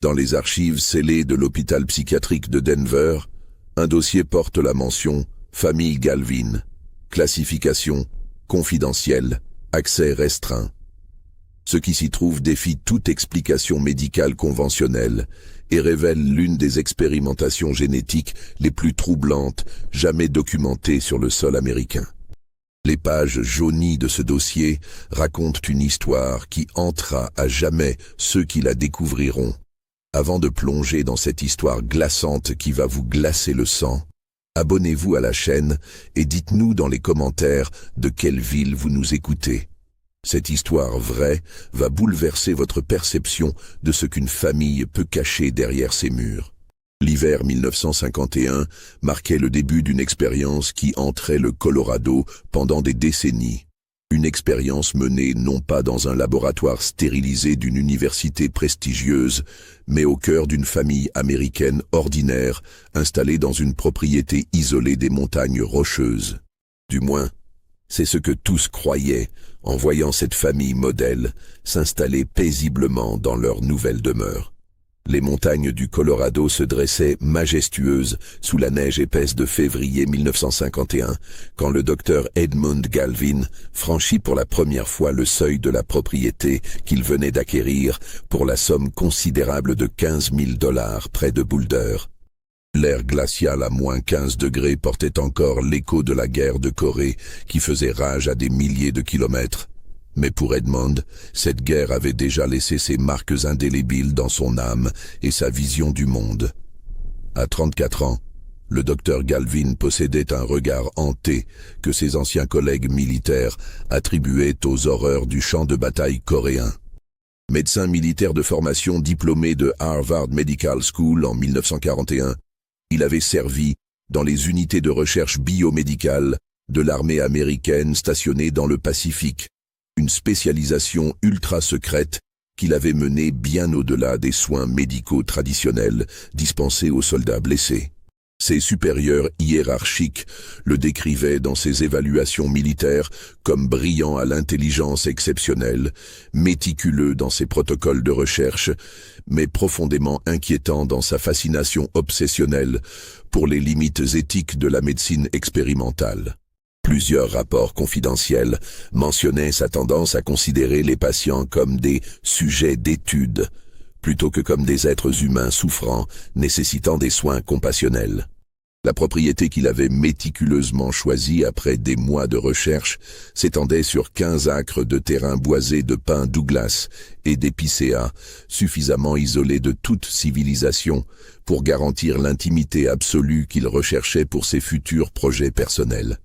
Dans les archives scellées de l'hôpital psychiatrique de Denver, un dossier porte la mention « Famille Galvin ». Classification confidentielle, accès restreint. Ce qui s'y trouve défie toute explication médicale conventionnelle et révèle l'une des expérimentations génétiques les plus troublantes jamais documentées sur le sol américain. Les pages jaunies de ce dossier racontent une histoire qui hantera à jamais ceux qui la découvriront. Avant de plonger dans cette histoire glaçante qui va vous glacer le sang, abonnez-vous à la chaîne et dites-nous dans les commentaires de quelle ville vous nous écoutez. Cette histoire vraie va bouleverser votre perception de ce qu'une famille peut cacher derrière ses murs. L'hiver 1951 marquait le début d'une expérience qui hanterait le Colorado pendant des décennies. Une expérience menée non pas dans un laboratoire stérilisé d'une université prestigieuse, mais au cœur d'une famille américaine ordinaire installée dans une propriété isolée des montagnes rocheuses. Du moins, c'est ce que tous croyaient en voyant cette famille modèle s'installer paisiblement dans leur nouvelle demeure. Les montagnes du Colorado se dressaient majestueuses sous la neige épaisse de février 1951, quand le docteur Edmund Galvin franchit pour la première fois le seuil de la propriété qu'il venait d'acquérir pour la somme considérable de 15 000 $ près de Boulder. L'air glacial à moins 15 degrés portait encore l'écho de la guerre de Corée qui faisait rage à des milliers de kilomètres. Mais pour Edmund, cette guerre avait déjà laissé ses marques indélébiles dans son âme et sa vision du monde. À 34 ans, le docteur Galvin possédait un regard hanté que ses anciens collègues militaires attribuaient aux horreurs du champ de bataille coréen. Médecin militaire de formation diplômé de Harvard Medical School en 1941, il avait servi dans les unités de recherche biomédicale de l'armée américaine stationnée dans le Pacifique, une spécialisation ultra-secrète qu'il avait menée bien au-delà des soins médicaux traditionnels dispensés aux soldats blessés. Ses supérieurs hiérarchiques le décrivaient dans ses évaluations militaires comme brillant à l'intelligence exceptionnelle, méticuleux dans ses protocoles de recherche, mais profondément inquiétant dans sa fascination obsessionnelle pour les limites éthiques de la médecine expérimentale. Plusieurs rapports confidentiels mentionnaient sa tendance à considérer les patients comme des sujets d'étude, plutôt que comme des êtres humains souffrants, nécessitant des soins compassionnels. La propriété qu'il avait méticuleusement choisie après des mois de recherche s'étendait sur 15 acres de terrain boisé de pins Douglas et d'épicéas, suffisamment isolés de toute civilisation pour garantir l'intimité absolue qu'il recherchait pour ses futurs projets personnels.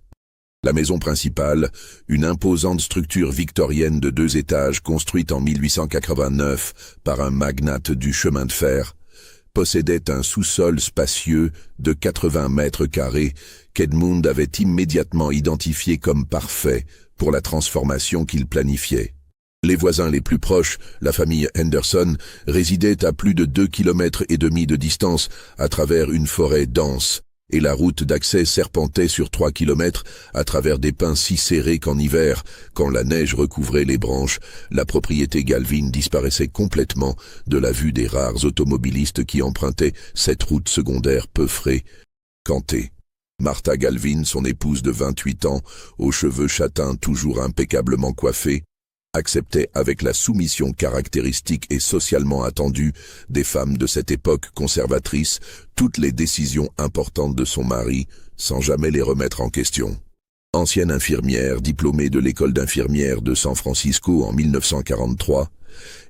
La maison principale, une imposante structure victorienne de 2 étages construite en 1889 par un magnate du chemin de fer, possédait un sous-sol spacieux de 80 mètres carrés qu'Edmund avait immédiatement identifié comme parfait pour la transformation qu'il planifiait. Les voisins les plus proches, la famille Henderson, résidaient à plus de 2,5 km de distance à travers une forêt dense, et la route d'accès serpentait sur 3 km à travers des pins si serrés qu'en hiver, quand la neige recouvrait les branches, la propriété Galvin disparaissait complètement de la vue des rares automobilistes qui empruntaient cette route secondaire peu fréquentée. Martha Galvin, son épouse de 28 ans, aux cheveux châtains toujours impeccablement coiffés, acceptait avec la soumission caractéristique et socialement attendue des femmes de cette époque conservatrice toutes les décisions importantes de son mari, sans jamais les remettre en question. Ancienne infirmière diplômée de l'école d'infirmières de San Francisco en 1943,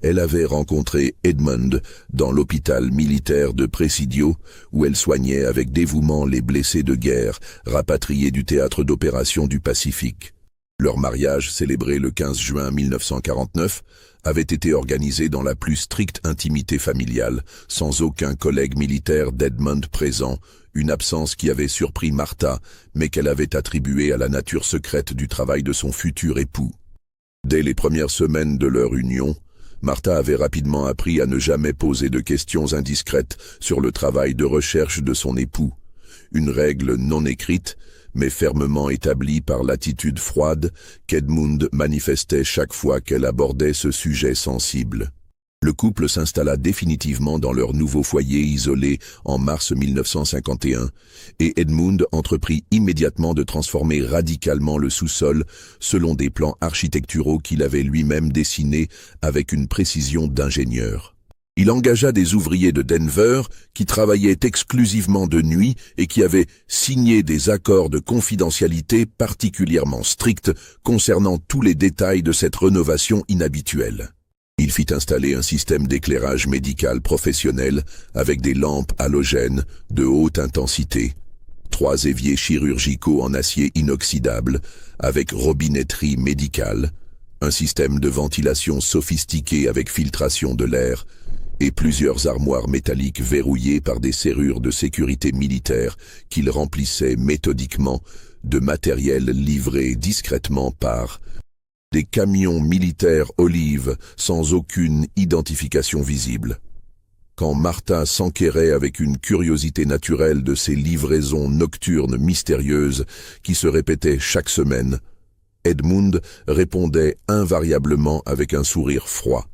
elle avait rencontré Edmund dans l'hôpital militaire de Presidio, où elle soignait avec dévouement les blessés de guerre rapatriés du théâtre d'opération du Pacifique. Leur mariage, célébré le 15 juin 1949, avait été organisé dans la plus stricte intimité familiale, sans aucun collègue militaire d'Edmund présent, une absence qui avait surpris Martha, mais qu'elle avait attribuée à la nature secrète du travail de son futur époux. Dès les premières semaines de leur union, Martha avait rapidement appris à ne jamais poser de questions indiscrètes sur le travail de recherche de son époux, une règle non écrite, mais fermement établie par l'attitude froide qu'Edmund manifestait chaque fois qu'elle abordait ce sujet sensible. Le couple s'installa définitivement dans leur nouveau foyer isolé en mars 1951 et Edmund entreprit immédiatement de transformer radicalement le sous-sol selon des plans architecturaux qu'il avait lui-même dessinés avec une précision d'ingénieur. Il engagea des ouvriers de Denver qui travaillaient exclusivement de nuit et qui avaient signé des accords de confidentialité particulièrement stricts concernant tous les détails de cette rénovation inhabituelle. Il fit installer un système d'éclairage médical professionnel avec des lampes halogènes de haute intensité, 3 éviers chirurgicaux en acier inoxydable avec robinetterie médicale, un système de ventilation sophistiqué avec filtration de l'air et plusieurs armoires métalliques verrouillées par des serrures de sécurité militaire qu'il remplissait méthodiquement de matériel livré discrètement par des camions militaires Olive sans aucune identification visible. Quand Martha s'enquérait avec une curiosité naturelle de ces livraisons nocturnes mystérieuses qui se répétaient chaque semaine, Edmund répondait invariablement avec un sourire froid,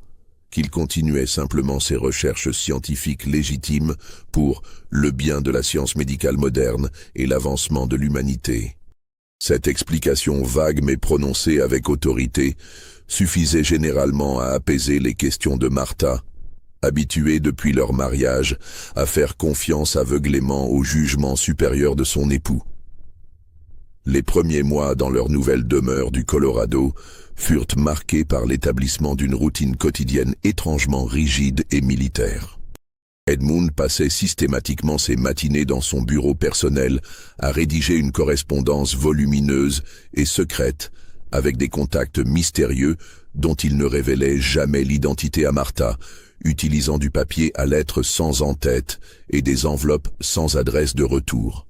qu'il continuait simplement ses recherches scientifiques légitimes pour le bien de la science médicale moderne et l'avancement de l'humanité. Cette explication vague mais prononcée avec autorité suffisait généralement à apaiser les questions de Martha, habituée depuis leur mariage à faire confiance aveuglément au jugement supérieur de son époux. Les premiers mois dans leur nouvelle demeure du Colorado furent marqués par l'établissement d'une routine quotidienne étrangement rigide et militaire. Edmund passait systématiquement ses matinées dans son bureau personnel à rédiger une correspondance volumineuse et secrète avec des contacts mystérieux dont il ne révélait jamais l'identité à Martha, utilisant du papier à lettres sans en-tête et des enveloppes sans adresse de retour.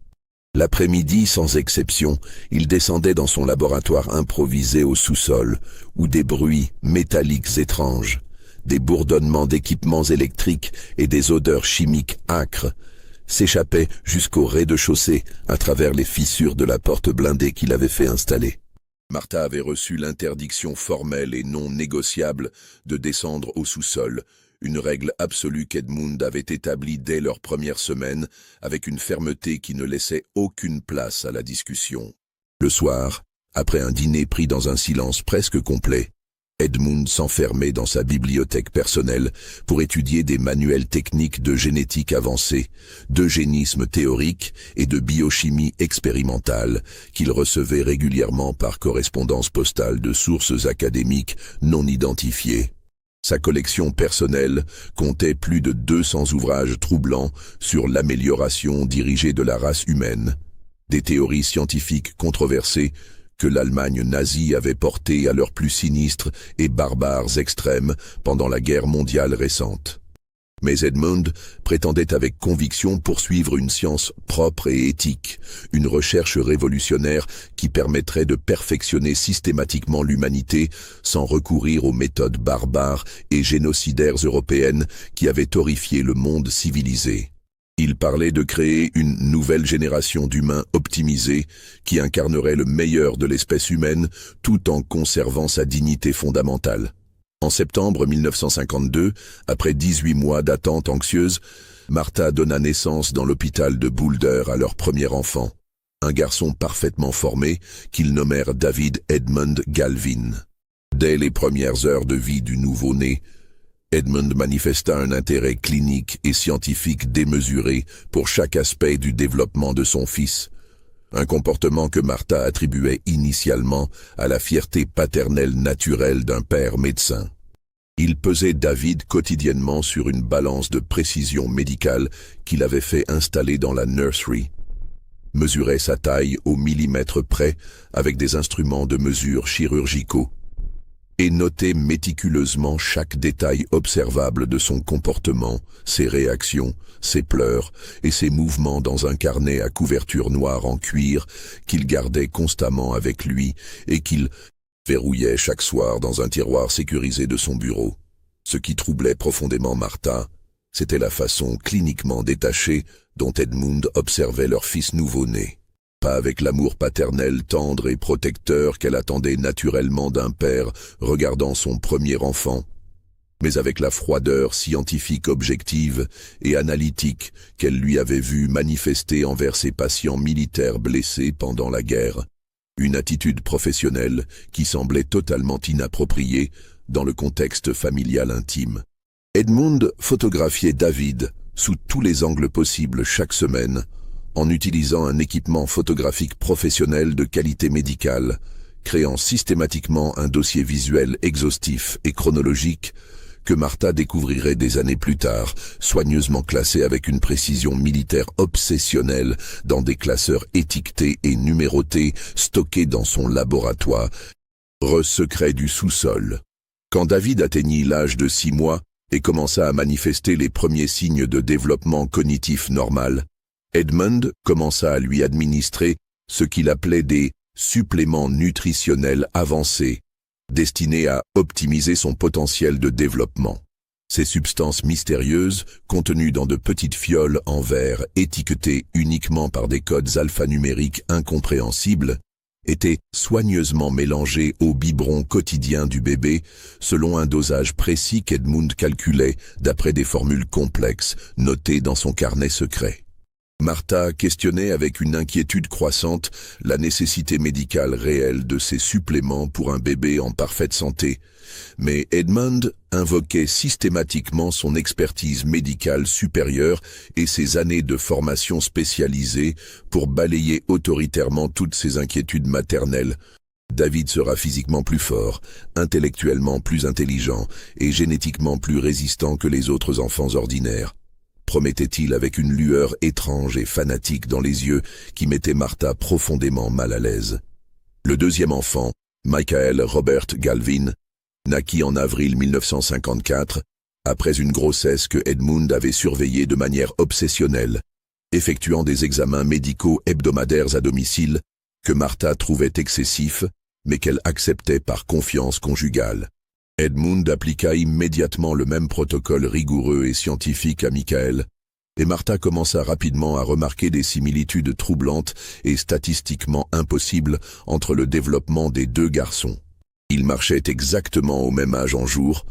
L'après-midi, sans exception, il descendait dans son laboratoire improvisé au sous-sol, où des bruits métalliques étranges, des bourdonnements d'équipements électriques et des odeurs chimiques âcres s'échappaient jusqu'au rez-de-chaussée à travers les fissures de la porte blindée qu'il avait fait installer. Martha avait reçu l'interdiction formelle et non négociable de descendre au sous-sol, une règle absolue qu'Edmund avait établie dès leur première semaine avec une fermeté qui ne laissait aucune place à la discussion. Le soir, après un dîner pris dans un silence presque complet, Edmund s'enfermait dans sa bibliothèque personnelle pour étudier des manuels techniques de génétique avancée, d'eugénisme théorique et de biochimie expérimentale qu'il recevait régulièrement par correspondance postale de sources académiques non identifiées. Sa collection personnelle comptait plus de 200 ouvrages troublants sur l'amélioration dirigée de la race humaine, des théories scientifiques controversées que l'Allemagne nazie avait portées à leurs plus sinistres et barbares extrêmes pendant la guerre mondiale récente. Mais Edmund prétendait avec conviction poursuivre une science propre et éthique, une recherche révolutionnaire qui permettrait de perfectionner systématiquement l'humanité sans recourir aux méthodes barbares et génocidaires européennes qui avaient horrifié le monde civilisé. Il parlait de créer une nouvelle génération d'humains optimisés qui incarnerait le meilleur de l'espèce humaine tout en conservant sa dignité fondamentale. En septembre 1952, après 18 mois d'attente anxieuse, Martha donna naissance dans l'hôpital de Boulder à leur premier enfant, un garçon parfaitement formé qu'ils nommèrent David Edmund Galvin. Dès les premières heures de vie du nouveau-né, Edmund manifesta un intérêt clinique et scientifique démesuré pour chaque aspect du développement de son fils, un comportement que Martha attribuait initialement à la fierté paternelle naturelle d'un père médecin. Il pesait David quotidiennement sur une balance de précision médicale qu'il avait fait installer dans la nursery, mesurait sa taille au millimètre près avec des instruments de mesure chirurgicaux, et notait méticuleusement chaque détail observable de son comportement, ses réactions, ses pleurs et ses mouvements dans un carnet à couverture noire en cuir qu'il gardait constamment avec lui et qu'il verrouillait chaque soir dans un tiroir sécurisé de son bureau. Ce qui troublait profondément Martha, c'était la façon cliniquement détachée dont Edmund observait leur fils nouveau-né. Pas avec l'amour paternel tendre et protecteur qu'elle attendait naturellement d'un père regardant son premier enfant, mais avec la froideur scientifique objective et analytique qu'elle lui avait vue manifester envers ses patients militaires blessés pendant la guerre. Une attitude professionnelle qui semblait totalement inappropriée dans le contexte familial intime. Edmund photographiait David sous tous les angles possibles chaque semaine, en utilisant un équipement photographique professionnel de qualité médicale, créant systématiquement un dossier visuel exhaustif et chronologique que Martha découvrirait des années plus tard, soigneusement classé avec une précision militaire obsessionnelle dans des classeurs étiquetés et numérotés stockés dans son laboratoire, secret du sous-sol. Quand David atteignit l'âge de 6 mois et commença à manifester les premiers signes de développement cognitif normal, Edmund commença à lui administrer ce qu'il appelait des suppléments nutritionnels avancés, destinés à optimiser son potentiel de développement. Ces substances mystérieuses, contenues dans de petites fioles en verre étiquetées uniquement par des codes alphanumériques incompréhensibles, étaient soigneusement mélangées au biberon quotidien du bébé selon un dosage précis qu'Edmund calculait d'après des formules complexes notées dans son carnet secret. Martha questionnait avec une inquiétude croissante la nécessité médicale réelle de ces suppléments pour un bébé en parfaite santé, mais Edmund invoquait systématiquement son expertise médicale supérieure et ses années de formation spécialisée pour balayer autoritairement toutes ces inquiétudes maternelles. David sera physiquement plus fort, intellectuellement plus intelligent et génétiquement plus résistant que les autres enfants ordinaires, promettait-il avec une lueur étrange et fanatique dans les yeux qui mettait Martha profondément mal à l'aise. Le deuxième enfant, Michael Robert Galvin, naquit en avril 1954, après une grossesse que Edmund avait surveillée de manière obsessionnelle, effectuant des examens médicaux hebdomadaires à domicile que Martha trouvait excessifs, mais qu'elle acceptait par confiance conjugale. Edmund appliqua immédiatement le même protocole rigoureux et scientifique à Michael, et Martha commença rapidement à remarquer des similitudes troublantes et statistiquement impossibles entre le développement des deux garçons. Ils marchaient exactement au même âge en jour,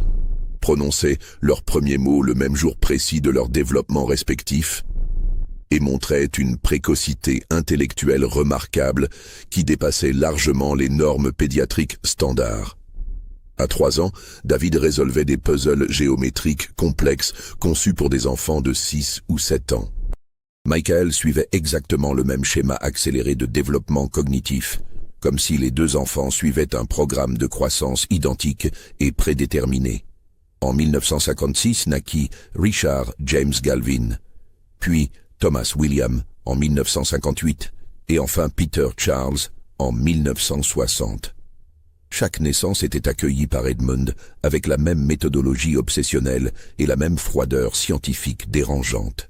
prononçaient leurs premiers mots le même jour précis de leur développement respectif, et montraient une précocité intellectuelle remarquable qui dépassait largement les normes pédiatriques standards. À 3 ans, David résolvait des puzzles géométriques complexes conçus pour des enfants de 6 ou 7 ans. Michael suivait exactement le même schéma accéléré de développement cognitif, comme si les deux enfants suivaient un programme de croissance identique et prédéterminé. En 1956 naquit Richard James Galvin, puis Thomas William en 1958 et enfin Peter Charles en 1960. Chaque naissance était accueillie par Edmund avec la même méthodologie obsessionnelle et la même froideur scientifique dérangeante.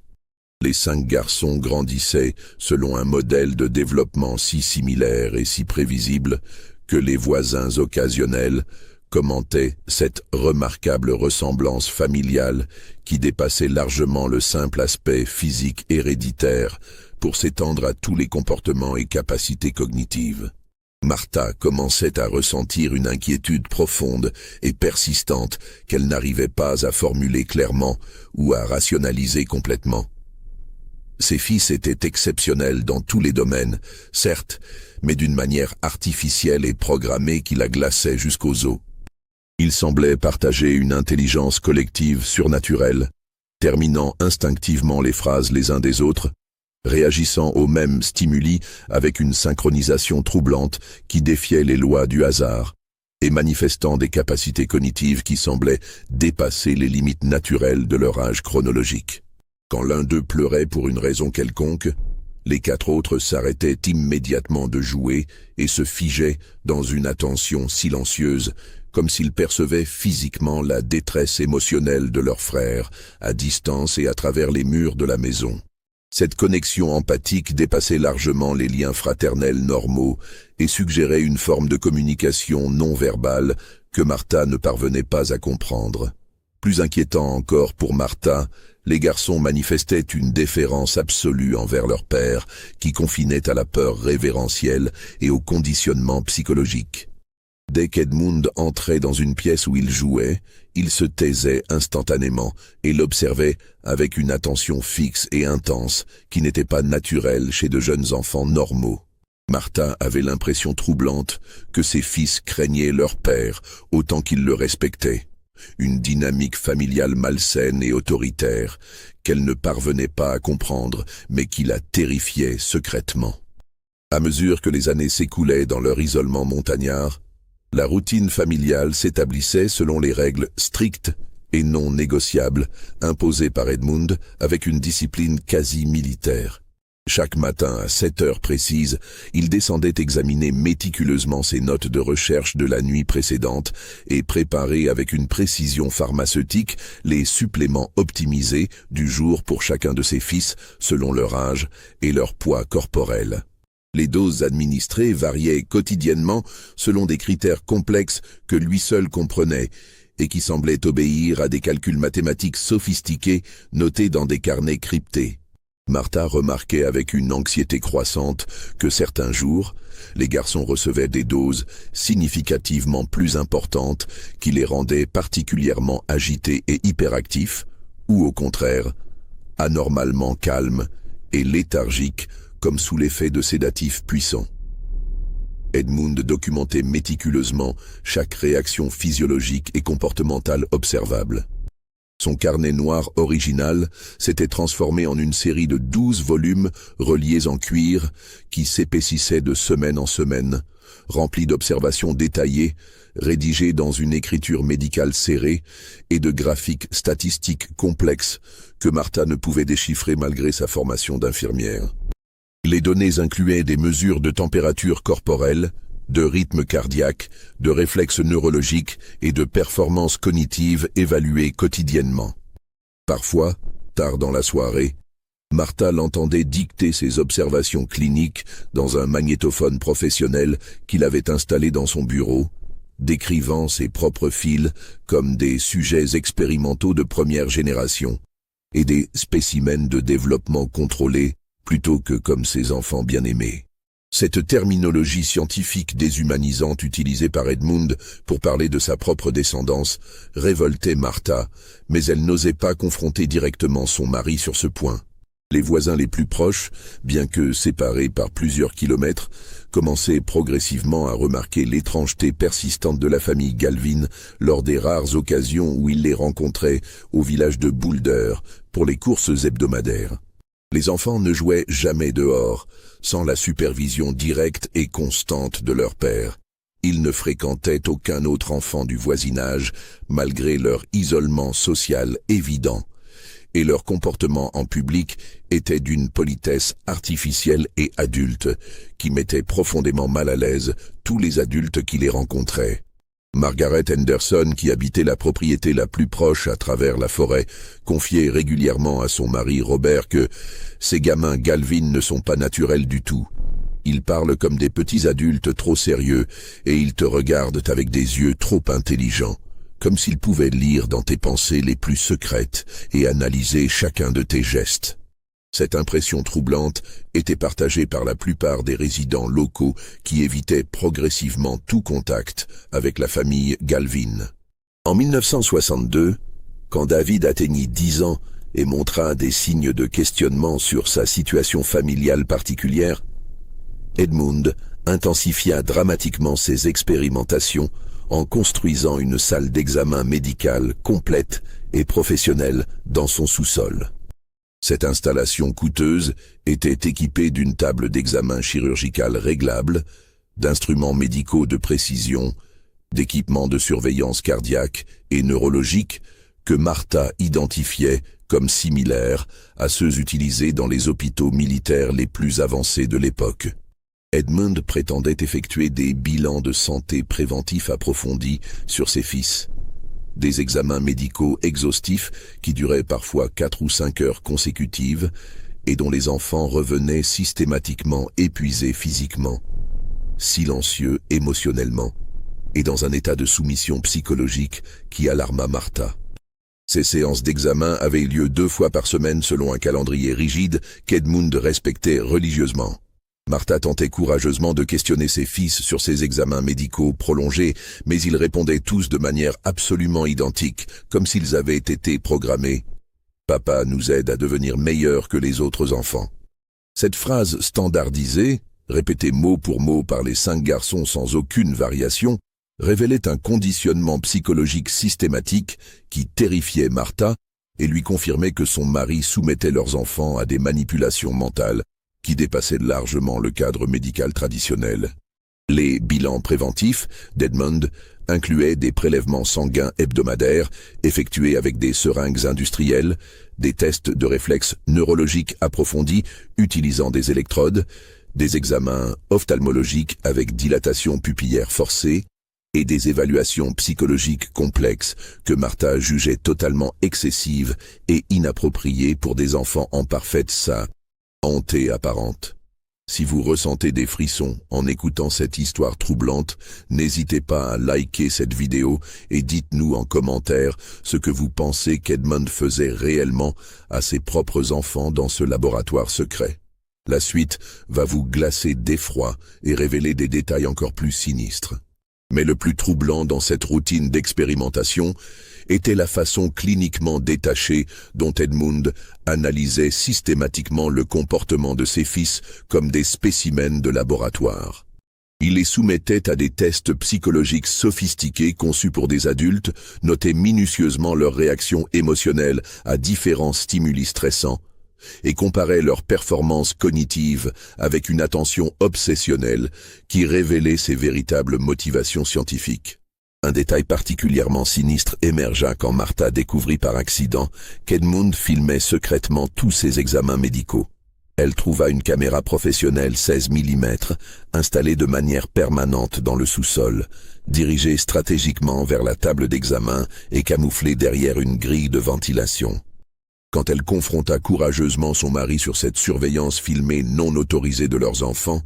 Les 5 garçons grandissaient selon un modèle de développement si similaire et si prévisible que les voisins occasionnels commentaient cette remarquable ressemblance familiale qui dépassait largement le simple aspect physique héréditaire pour s'étendre à tous les comportements et capacités cognitives. Martha commençait à ressentir une inquiétude profonde et persistante qu'elle n'arrivait pas à formuler clairement ou à rationaliser complètement. Ses fils étaient exceptionnels dans tous les domaines, certes, mais d'une manière artificielle et programmée qui la glaçait jusqu'aux os. Ils semblaient partager une intelligence collective surnaturelle, terminant instinctivement les phrases les uns des autres, réagissant aux mêmes stimuli avec une synchronisation troublante qui défiait les lois du hasard, et manifestant des capacités cognitives qui semblaient dépasser les limites naturelles de leur âge chronologique. Quand l'un d'eux pleurait pour une raison quelconque, les 4 autres s'arrêtaient immédiatement de jouer et se figeaient dans une attention silencieuse, comme s'ils percevaient physiquement la détresse émotionnelle de leur frère, à distance et à travers les murs de la maison. Cette connexion empathique dépassait largement les liens fraternels normaux et suggérait une forme de communication non verbale que Martha ne parvenait pas à comprendre. Plus inquiétant encore pour Martha, les garçons manifestaient une déférence absolue envers leur père qui confinait à la peur révérentielle et au conditionnement psychologique. Dès qu'Edmund entrait dans une pièce où il jouait, il se taisait instantanément et l'observait avec une attention fixe et intense qui n'était pas naturelle chez de jeunes enfants normaux. Martha avait l'impression troublante que ses fils craignaient leur père autant qu'ils le respectaient. Une dynamique familiale malsaine et autoritaire qu'elle ne parvenait pas à comprendre mais qui la terrifiait secrètement. À mesure que les années s'écoulaient dans leur isolement montagnard, la routine familiale s'établissait selon les règles strictes et non négociables imposées par Edmund avec une discipline quasi militaire. Chaque matin à 7 heures précises, il descendait examiner méticuleusement ses notes de recherche de la nuit précédente et préparer avec une précision pharmaceutique les suppléments optimisés du jour pour chacun de ses fils selon leur âge et leur poids corporel. Les doses administrées variaient quotidiennement selon des critères complexes que lui seul comprenait et qui semblaient obéir à des calculs mathématiques sophistiqués notés dans des carnets cryptés. Martha remarquait avec une anxiété croissante que certains jours, les garçons recevaient des doses significativement plus importantes qui les rendaient particulièrement agités et hyperactifs, ou au contraire, anormalement calmes et léthargiques comme sous l'effet de sédatifs puissants. Edmund documentait méticuleusement chaque réaction physiologique et comportementale observable. Son carnet noir original s'était transformé en une série de 12 volumes reliés en cuir qui s'épaississaient de semaine en semaine, remplis d'observations détaillées, rédigées dans une écriture médicale serrée et de graphiques statistiques complexes que Martha ne pouvait déchiffrer malgré sa formation d'infirmière. Les données incluaient des mesures de température corporelle, de rythme cardiaque, de réflexes neurologiques et de performances cognitives évaluées quotidiennement. Parfois, tard dans la soirée, Martha l'entendait dicter ses observations cliniques dans un magnétophone professionnel qu'il avait installé dans son bureau, décrivant ses propres fils comme des sujets expérimentaux de première génération et des spécimens de développement contrôlé plutôt que comme ses enfants bien-aimés. Cette terminologie scientifique déshumanisante utilisée par Edmund pour parler de sa propre descendance révoltait Martha, mais elle n'osait pas confronter directement son mari sur ce point. Les voisins les plus proches, bien que séparés par plusieurs kilomètres, commençaient progressivement à remarquer l'étrangeté persistante de la famille Galvin lors des rares occasions où ils les rencontraient au village de Boulder pour les courses hebdomadaires. Les enfants ne jouaient jamais dehors, sans la supervision directe et constante de leur père. Ils ne fréquentaient aucun autre enfant du voisinage, malgré leur isolement social évident. Et leur comportement en public était d'une politesse artificielle et adulte, qui mettait profondément mal à l'aise tous les adultes qui les rencontraient. Margaret Henderson, qui habitait la propriété la plus proche à travers la forêt, confiait régulièrement à son mari Robert que « ces gamins Galvin ne sont pas naturels du tout. Ils parlent comme des petits adultes trop sérieux et ils te regardent avec des yeux trop intelligents, comme s'ils pouvaient lire dans tes pensées les plus secrètes et analyser chacun de tes gestes. » Cette impression troublante était partagée par la plupart des résidents locaux qui évitaient progressivement tout contact avec la famille Galvin. En 1962, quand David atteignit 10 ans et montra des signes de questionnement sur sa situation familiale particulière, Edmund intensifia dramatiquement ses expérimentations en construisant une salle d'examen médicale complète et professionnelle dans son sous-sol. Cette installation coûteuse était équipée d'une table d'examen chirurgical réglable, d'instruments médicaux de précision, d'équipements de surveillance cardiaque et neurologique que Martha identifiait comme similaires à ceux utilisés dans les hôpitaux militaires les plus avancés de l'époque. Edmund prétendait effectuer des bilans de santé préventifs approfondis sur ses fils. Des examens médicaux exhaustifs qui duraient parfois 4 ou 5 heures consécutives et dont les enfants revenaient systématiquement épuisés physiquement, silencieux émotionnellement et dans un état de soumission psychologique qui alarma Martha. Ces séances d'examen avaient lieu 2 fois par semaine selon un calendrier rigide qu'Edmund respectait religieusement. Martha tentait courageusement de questionner ses fils sur ces examens médicaux prolongés, mais ils répondaient tous de manière absolument identique, comme s'ils avaient été programmés. « Papa nous aide à devenir meilleurs que les autres enfants. » Cette phrase standardisée, répétée mot pour mot par les 5 garçons sans aucune variation, révélait un conditionnement psychologique systématique qui terrifiait Martha et lui confirmait que son mari soumettait leurs enfants à des manipulations mentales qui dépassaient largement le cadre médical traditionnel. Les bilans préventifs d'Edmund incluaient des prélèvements sanguins hebdomadaires effectués avec des seringues industrielles, des tests de réflexes neurologiques approfondis utilisant des électrodes, des examens ophtalmologiques avec dilatation pupillaire forcée et des évaluations psychologiques complexes que Martha jugeait totalement excessives et inappropriées pour des enfants en parfaite santé apparente. Si vous ressentez des frissons en écoutant cette histoire troublante, n'hésitez pas à liker cette vidéo et dites-nous en commentaire ce que vous pensez qu'Edmund faisait réellement à ses propres enfants dans ce laboratoire secret. La suite va vous glacer d'effroi et révéler des détails encore plus sinistres. Mais le plus troublant dans cette routine d'expérimentation était la façon cliniquement détachée dont Edmund analysait systématiquement le comportement de ses fils comme des spécimens de laboratoire. Il les soumettait à des tests psychologiques sophistiqués conçus pour des adultes, notait minutieusement leurs réactions émotionnelles à différents stimuli stressants, et comparait leurs performances cognitives avec une attention obsessionnelle qui révélait ses véritables motivations scientifiques. Un détail particulièrement sinistre émergea quand Martha découvrit par accident qu'Edmund filmait secrètement tous ses examens médicaux. Elle trouva une caméra professionnelle 16 mm installée de manière permanente dans le sous-sol, dirigée stratégiquement vers la table d'examen et camouflée derrière une grille de ventilation. Quand elle confronta courageusement son mari sur cette surveillance filmée non autorisée de leurs enfants,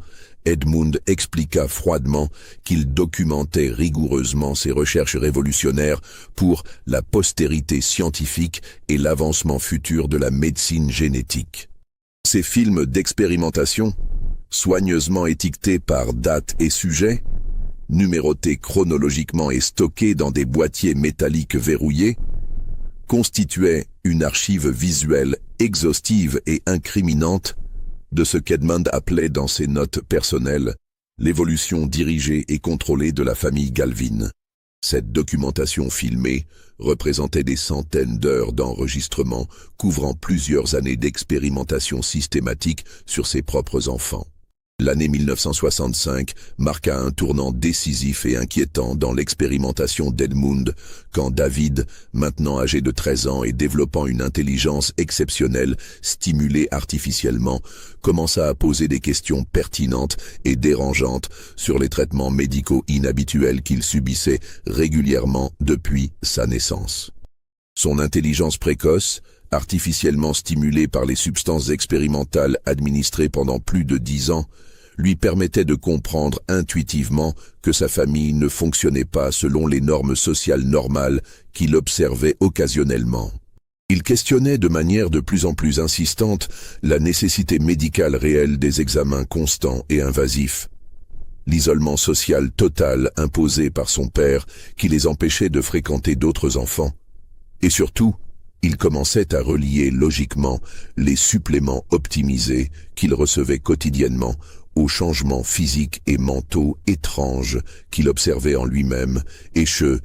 Edmund expliqua froidement qu'il documentait rigoureusement ses recherches révolutionnaires pour la postérité scientifique et l'avancement futur de la médecine génétique. Ces films d'expérimentation, soigneusement étiquetés par date et sujet, numérotés chronologiquement et stockés dans des boîtiers métalliques verrouillés, constituaient une archive visuelle exhaustive et incriminante de ce qu'Edmund appelait dans ses notes personnelles l'évolution dirigée et contrôlée de la famille Galvin. Cette documentation filmée représentait des centaines d'heures d'enregistrement couvrant plusieurs années d'expérimentation systématique sur ses propres enfants. L'année 1965 marqua un tournant décisif et inquiétant dans l'expérimentation d'Edmund, quand David, maintenant âgé de 13 ans et développant une intelligence exceptionnelle stimulée artificiellement, commença à poser des questions pertinentes et dérangeantes sur les traitements médicaux inhabituels qu'il subissait régulièrement depuis sa naissance. Son intelligence précoce, artificiellement stimulée par les substances expérimentales administrées pendant plus de 10 ans, lui permettait de comprendre intuitivement que sa famille ne fonctionnait pas selon les normes sociales normales qu'il observait occasionnellement. Il questionnait de manière de plus en plus insistante la nécessité médicale réelle des examens constants et invasifs, l'isolement social total imposé par son père qui les empêchait de fréquenter d'autres enfants, et surtout, il commençait à relier logiquement les suppléments optimisés qu'il recevait quotidiennement aux changements physiques et mentaux étranges qu'il observait en lui-même et chez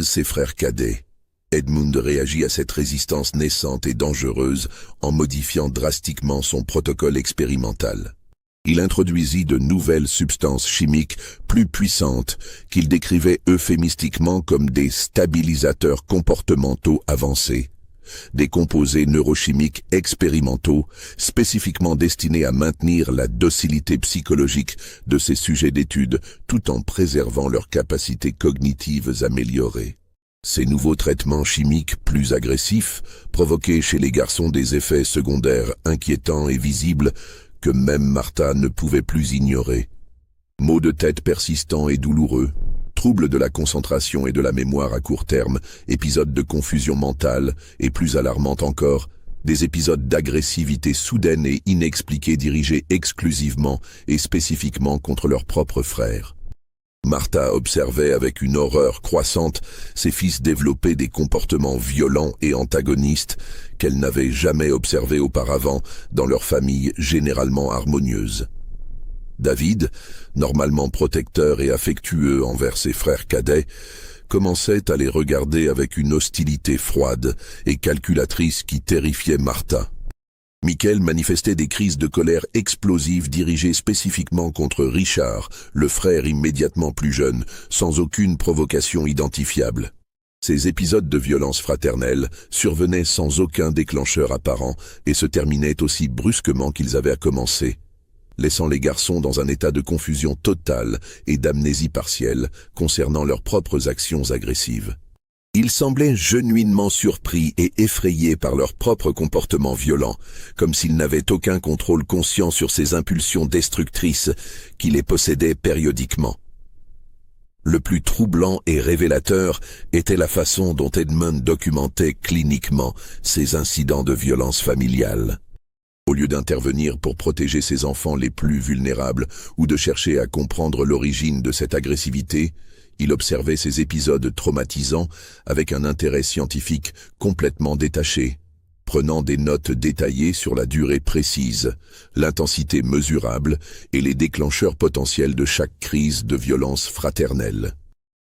ses frères cadets. Edmund réagit à cette résistance naissante et dangereuse en modifiant drastiquement son protocole expérimental. Il introduisit de nouvelles substances chimiques plus puissantes qu'il décrivait euphémistiquement comme des stabilisateurs comportementaux avancés, des composés neurochimiques expérimentaux spécifiquement destinés à maintenir la docilité psychologique de ces sujets d'étude tout en préservant leurs capacités cognitives améliorées. Ces nouveaux traitements chimiques plus agressifs provoquaient chez les garçons des effets secondaires inquiétants et visibles que même Martha ne pouvait plus ignorer. Maux de tête persistants et douloureux, troubles de la concentration et de la mémoire à court terme, épisodes de confusion mentale et plus alarmante encore, des épisodes d'agressivité soudaine et inexpliquée dirigés exclusivement et spécifiquement contre leurs propres frères. Martha observait avec une horreur croissante ses fils développer des comportements violents et antagonistes qu'elle n'avait jamais observés auparavant dans leur famille généralement harmonieuse. David, normalement protecteur et affectueux envers ses frères cadets, commençait à les regarder avec une hostilité froide et calculatrice qui terrifiait Martha. Michael manifestait des crises de colère explosives dirigées spécifiquement contre Richard, le frère immédiatement plus jeune, sans aucune provocation identifiable. Ces épisodes de violence fraternelle survenaient sans aucun déclencheur apparent et se terminaient aussi brusquement qu'ils avaient commencé, laissant les garçons dans un état de confusion totale et d'amnésie partielle concernant leurs propres actions agressives. Ils semblaient genuinement surpris et effrayés par leur propre comportement violent, comme s'ils n'avaient aucun contrôle conscient sur ces impulsions destructrices qui les possédaient périodiquement. Le plus troublant et révélateur était la façon dont Edmund documentait cliniquement ces incidents de violence familiale. Au lieu d'intervenir pour protéger ses enfants les plus vulnérables ou de chercher à comprendre l'origine de cette agressivité, il observait ces épisodes traumatisants avec un intérêt scientifique complètement détaché, prenant des notes détaillées sur la durée précise, l'intensité mesurable et les déclencheurs potentiels de chaque crise de violence fraternelle.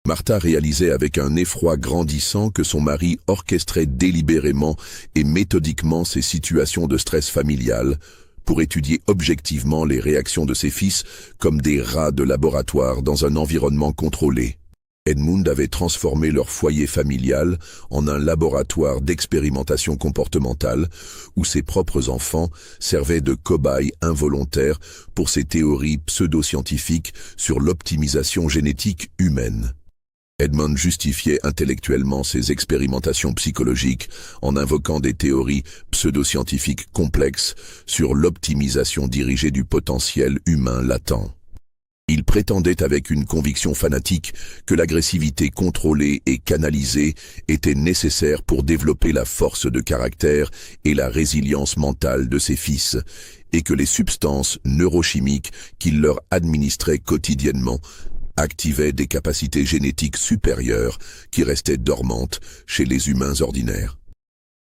Martha réalisait avec un effroi grandissant que son mari orchestrait délibérément et méthodiquement ces situations de stress familial pour étudier objectivement les réactions de ses fils comme des rats de laboratoire dans un environnement contrôlé. Edmund avait transformé leur foyer familial en un laboratoire d'expérimentation comportementale où ses propres enfants servaient de cobayes involontaires pour ses théories pseudo-scientifiques sur l'optimisation génétique humaine. Edmund justifiait intellectuellement ses expérimentations psychologiques en invoquant des théories pseudo-scientifiques complexes sur l'optimisation dirigée du potentiel humain latent. Il prétendait avec une conviction fanatique que l'agressivité contrôlée et canalisée était nécessaire pour développer la force de caractère et la résilience mentale de ses fils, et que les substances neurochimiques qu'il leur administrait quotidiennement activaient des capacités génétiques supérieures qui restaient dormantes chez les humains ordinaires.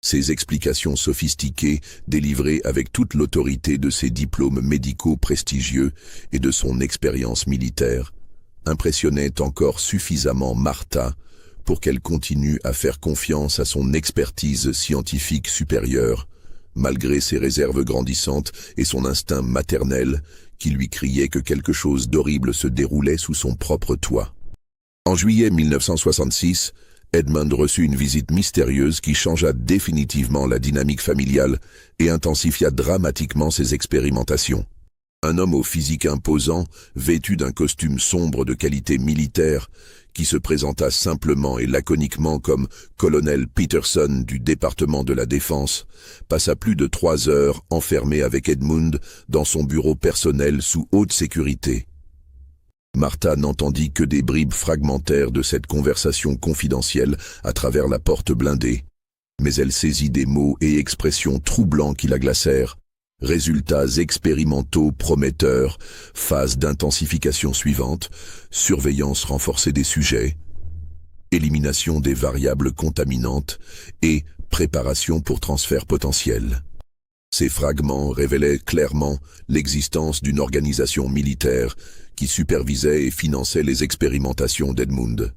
Ces explications sophistiquées, délivrées avec toute l'autorité de ses diplômes médicaux prestigieux et de son expérience militaire, impressionnaient encore suffisamment Martha pour qu'elle continue à faire confiance à son expertise scientifique supérieure, malgré ses réserves grandissantes et son instinct maternel qui lui criait que quelque chose d'horrible se déroulait sous son propre toit. En juillet 1966, Edmund reçut une visite mystérieuse qui changea définitivement la dynamique familiale et intensifia dramatiquement ses expérimentations. Un homme au physique imposant, vêtu d'un costume sombre de qualité militaire, qui se présenta simplement et laconiquement comme colonel Peterson du département de la Défense, passa plus de 3 heures enfermé avec Edmund dans son bureau personnel sous haute sécurité. Martha n'entendit que des bribes fragmentaires de cette conversation confidentielle à travers la porte blindée, mais elle saisit des mots et expressions troublants qui la glacèrent. Résultats expérimentaux prometteurs, phase d'intensification suivante, surveillance renforcée des sujets, élimination des variables contaminantes et préparation pour transfert potentiel. Ces fragments révélaient clairement l'existence d'une organisation militaire qui supervisait et finançait les expérimentations d'Edmund.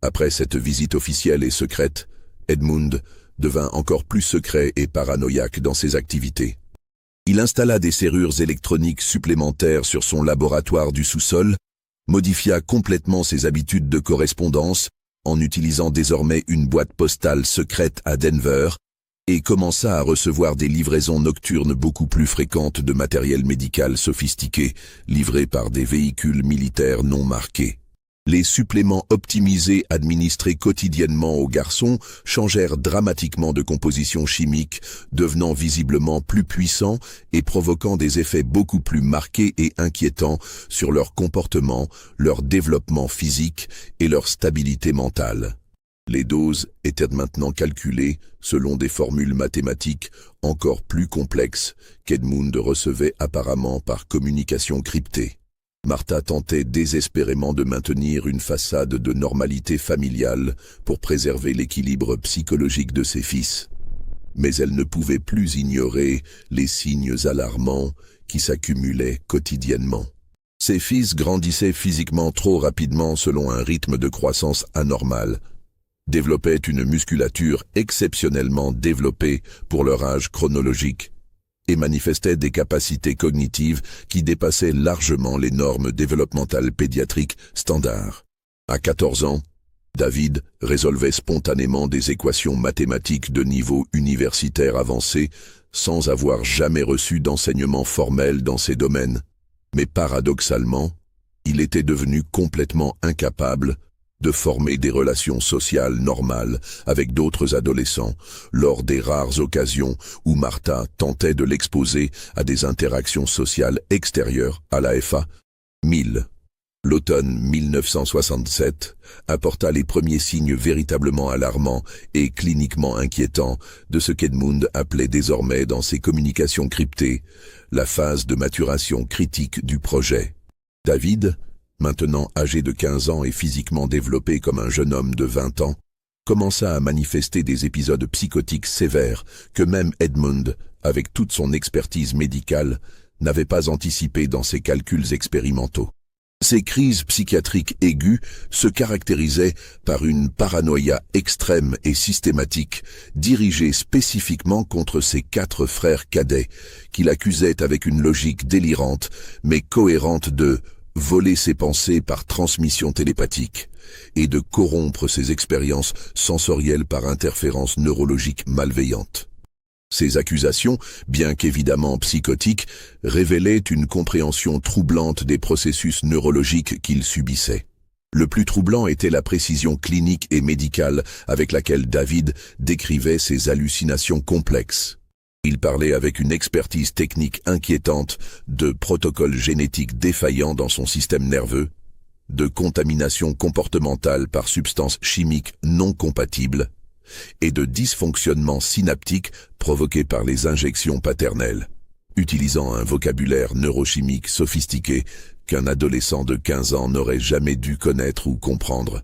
Après cette visite officielle et secrète, Edmund devint encore plus secret et paranoïaque dans ses activités. Il installa des serrures électroniques supplémentaires sur son laboratoire du sous-sol, modifia complètement ses habitudes de correspondance en utilisant désormais une boîte postale secrète à Denver et commença à recevoir des livraisons nocturnes beaucoup plus fréquentes de matériel médical sophistiqué, livré par des véhicules militaires non marqués. Les suppléments optimisés administrés quotidiennement aux garçons changèrent dramatiquement de composition chimique, devenant visiblement plus puissants et provoquant des effets beaucoup plus marqués et inquiétants sur leur comportement, leur développement physique et leur stabilité mentale. Les doses étaient maintenant calculées selon des formules mathématiques encore plus complexes qu'Edmund recevait apparemment par communication cryptée. Martha tentait désespérément de maintenir une façade de normalité familiale pour préserver l'équilibre psychologique de ses fils. Mais elle ne pouvait plus ignorer les signes alarmants qui s'accumulaient quotidiennement. Ses fils grandissaient physiquement trop rapidement selon un rythme de croissance anormal, développaient une musculature exceptionnellement développée pour leur âge chronologique et manifestaient des capacités cognitives qui dépassaient largement les normes développementales pédiatriques standards. À 14 ans, David résolvait spontanément des équations mathématiques de niveau universitaire avancé sans avoir jamais reçu d'enseignement formel dans ces domaines. Mais paradoxalement, il était devenu complètement incapable de former des relations sociales normales avec d'autres adolescents lors des rares occasions où Martha tentait de l'exposer à des interactions sociales extérieures à la FA. 1000. L'automne 1967 apporta les premiers signes véritablement alarmants et cliniquement inquiétants de ce qu'Edmund appelait désormais dans ses communications cryptées la phase de maturation critique du projet. David, maintenant âgé de 15 ans et physiquement développé comme un jeune homme de 20 ans, commença à manifester des épisodes psychotiques sévères que même Edmund, avec toute son expertise médicale, n'avait pas anticipé dans ses calculs expérimentaux. Ces crises psychiatriques aiguës se caractérisaient par une paranoïa extrême et systématique, dirigée spécifiquement contre ses 4 frères cadets, qu'il accusait avec une logique délirante mais cohérente de voler ses pensées par transmission télépathique et de corrompre ses expériences sensorielles par interférences neurologiques malveillantes. Ces accusations, bien qu'évidemment psychotiques, révélaient une compréhension troublante des processus neurologiques qu'il subissait. Le plus troublant était la précision clinique et médicale avec laquelle David décrivait ses hallucinations complexes. Il parlait avec une expertise technique inquiétante de protocoles génétiques défaillants dans son système nerveux, de contamination comportementale par substances chimiques non compatibles, et de dysfonctionnement synaptique provoqué par les injections paternelles, utilisant un vocabulaire neurochimique sophistiqué qu'un adolescent de 15 ans n'aurait jamais dû connaître ou comprendre.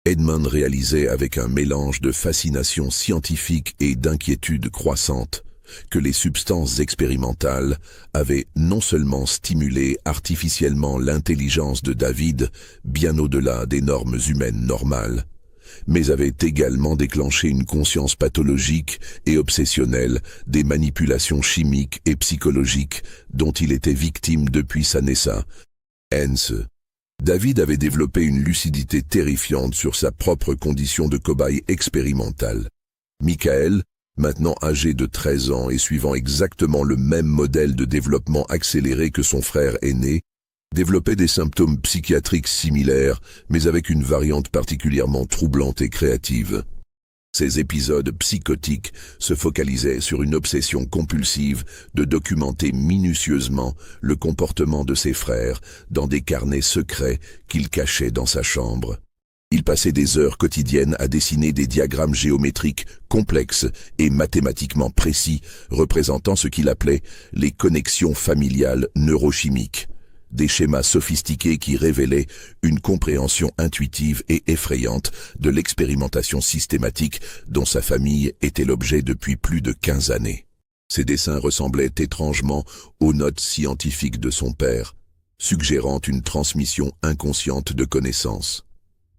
Edmund réalisait avec un mélange de fascination scientifique et d'inquiétude croissante que les substances expérimentales avaient non seulement stimulé artificiellement l'intelligence de David bien au-delà des normes humaines normales, mais avait également déclenché une conscience pathologique et obsessionnelle des manipulations chimiques et psychologiques dont il était victime depuis sa naissance. David avait développé une lucidité terrifiante sur sa propre condition de cobaye expérimental. Michael, maintenant âgé de 13 ans et suivant exactement le même modèle de développement accéléré que son frère aîné, développait des symptômes psychiatriques similaires, mais avec une variante particulièrement troublante et créative. Ces épisodes psychotiques se focalisaient sur une obsession compulsive de documenter minutieusement le comportement de ses frères dans des carnets secrets qu'il cachait dans sa chambre. Il passait des heures quotidiennes à dessiner des diagrammes géométriques complexes et mathématiquement précis représentant ce qu'il appelait les connexions familiales neurochimiques. Des schémas sophistiqués qui révélaient une compréhension intuitive et effrayante de l'expérimentation systématique dont sa famille était l'objet depuis plus de 15 années. Ces dessins ressemblaient étrangement aux notes scientifiques de son père, suggérant une transmission inconsciente de connaissances.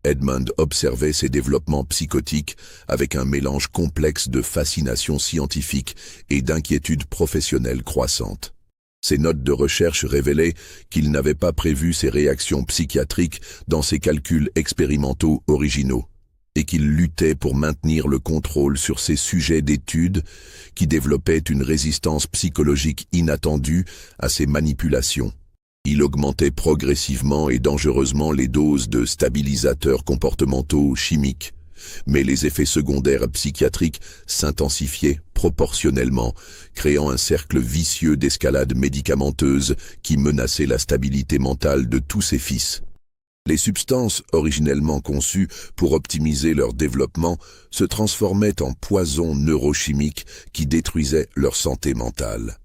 Edmund observait ces développements psychotiques avec un mélange complexe de fascination scientifique et d'inquiétude professionnelle croissante. Ses notes de recherche révélaient qu'il n'avait pas prévu ces réactions psychiatriques dans ses calculs expérimentaux originaux, et qu'il luttait pour maintenir le contrôle sur ces sujets d'étude qui développaient une résistance psychologique inattendue à ces manipulations. Il augmentait progressivement et dangereusement les doses de stabilisateurs comportementaux chimiques, mais les effets secondaires psychiatriques s'intensifiaient proportionnellement, créant un cercle vicieux d'escalade médicamenteuse qui menaçait la stabilité mentale de tous ses fils. Les substances, originellement conçues pour optimiser leur développement, se transformaient en poisons neurochimiques qui détruisaient leur santé mentale.